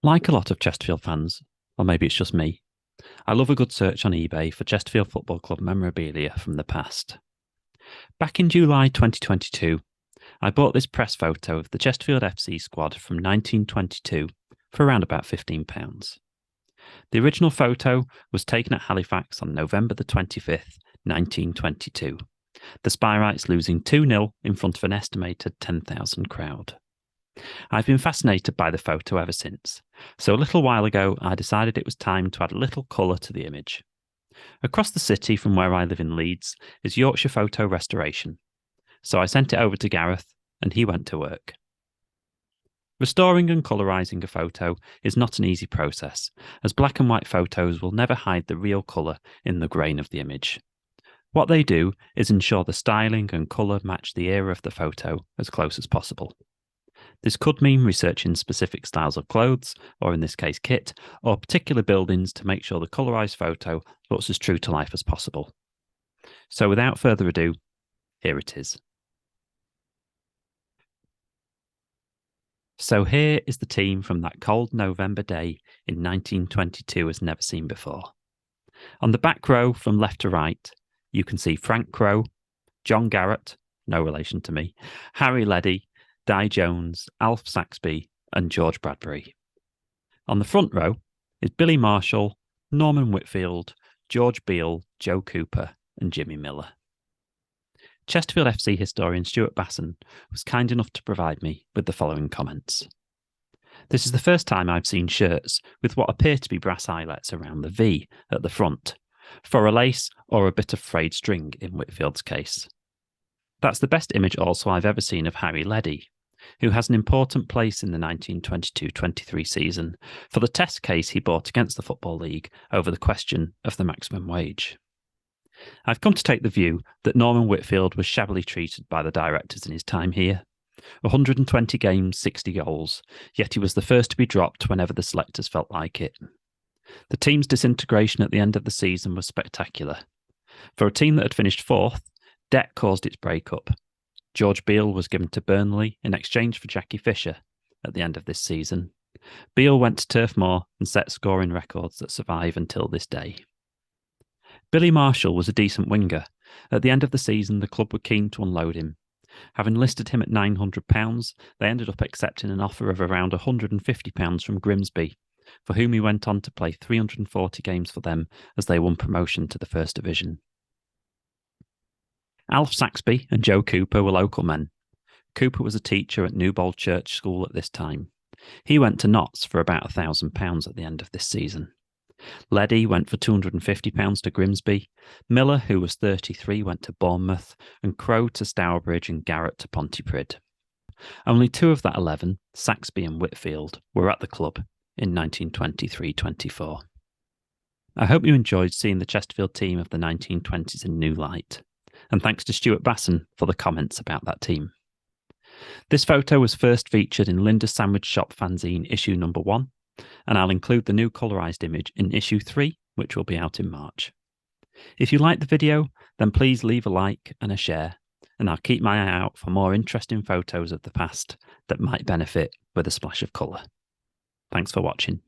Like a lot of Chesterfield fans, or maybe it's just me, I love a good search on eBay for Chesterfield Football Club memorabilia from the past. Back in July 2022, I bought this press photo of the Chesterfield FC squad from 1922 for around about £15. The original photo was taken at Halifax on November the 25th, 1922, the Spireites losing 2-0 in front of an estimated 10,000 crowd. I've been fascinated by the photo ever since, so a little while ago I decided it was time to add a little colour to the image. Across the city from where I live in Leeds is Yorkshire Photo Restoration, so I sent it over to Gareth and he went to work. Restoring and colourising a photo is not an easy process, as black and white photos will never hide the real colour in the grain of the image. What they do is ensure the styling and colour match the era of the photo as close as possible. This could mean researching specific styles of clothes, or in this case kit, or particular buildings to make sure the colourised photo looks as true to life as possible. So without further ado, here it is. So here is the team from that cold November day in 1922 as never seen before. On the back row from left to right, you can see Frank Crowe, John Garrett, no relation to me, Harry Leddy, Di Jones, Alf Saxby and George Bradbury. On the front row is Billy Marshall, Norman Whitfield, George Beale, Joe Cooper and Jimmy Miller. Chesterfield FC historian Stuart Basson was kind enough to provide me with the following comments. This is the first time I've seen shirts with what appear to be brass eyelets around the V at the front, for a lace or a bit of frayed string in Whitfield's case. That's the best image also I've ever seen of Harry Leddy, who has an important place in the 1922-23 season for the test case he brought against the Football League over the question of the maximum wage. I've come to take the view that Norman Whitfield was shabbily treated by the directors in his time here. 120 games, 60 goals, yet he was the first to be dropped whenever the selectors felt like it. The team's disintegration at the end of the season was spectacular. For a team that had finished fourth, debt caused its breakup. George Beale was given to Burnley in exchange for Jackie Fisher at the end of this season. Beale went to Turf Moor and set scoring records that survive until this day. Billy Marshall was a decent winger. At the end of the season, the club were keen to unload him. Having listed him at £900, they ended up accepting an offer of around £150 from Grimsby, for whom he went on to play 340 games for them as they won promotion to the First Division. Alf Saxby and Joe Cooper were local men. Cooper was a teacher at Newbold Church School at this time. He went to Notts for about £1,000 at the end of this season. Leddy went for £250 to Grimsby. Miller, who was 33, went to Bournemouth, and Crowe to Stourbridge and Garrett to Pontypridd. Only two of that 11, Saxby and Whitfield, were at the club in 1923-24. I hope you enjoyed seeing the Chesterfield team of the 1920s in new light, and thanks to Stuart Basson for the comments about that team. This photo was first featured in Linda's Sandwich Shop fanzine issue number 1, and I'll include the new colourised image in issue 3, which will be out in March. If you liked the video, then please leave a like and a share, and I'll keep my eye out for more interesting photos of the past that might benefit with a splash of colour. Thanks for watching.